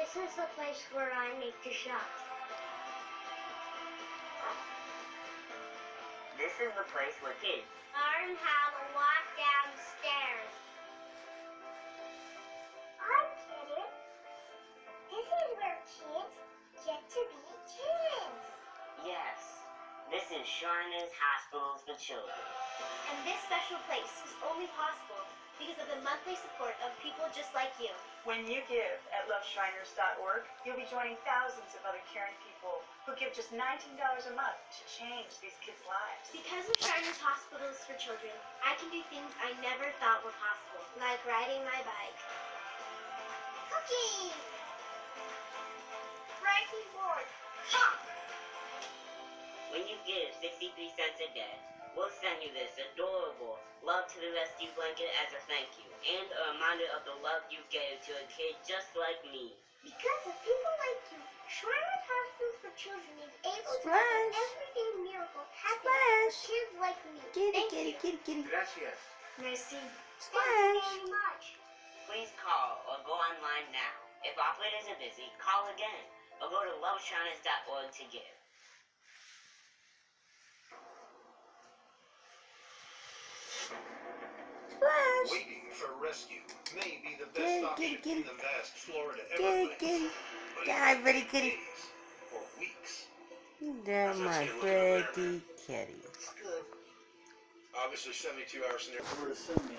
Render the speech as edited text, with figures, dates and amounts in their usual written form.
This is the place where I make the shop. This is the place where kids Learn how to walk downstairs. I get it. This is where kids get to be kids. Yes, this is Shriners Hospitals for Children. And this special place is only possible because of the monthly support of people just like you. When you give at loveshriners.org, you'll be joining thousands of other caring people who give just $19 a month to change these kids' lives. Because of Shriners Hospitals for Children, I can do things I never thought were possible, like riding my bike. Cookie! Writing board. Ha! When you give 63 cents a day, we'll send you this adorable Love to the Rescue blanket as a thank you, and a reminder of the love you gave to a kid just like me. Because of people like you, Shriners Hospitals for Children is able to Splash. make everyday miracle happen Splash. for kids like me. Kitty, Thank kitty, you. kitty, kitty. Gracias. Merci. Thank you Splash. very much. Please call or go online now. If operators are busy, call again, or go to loveshriners.org to give. Splash. Waiting for rescue may be the best Kitty, option kitty, in the vast Florida Kitty, Everglades. kitty. But Die, it may Freddy take kitty. days or weeks. There, my pretty kitty. Good. Obviously 72 hours in there. We're assuming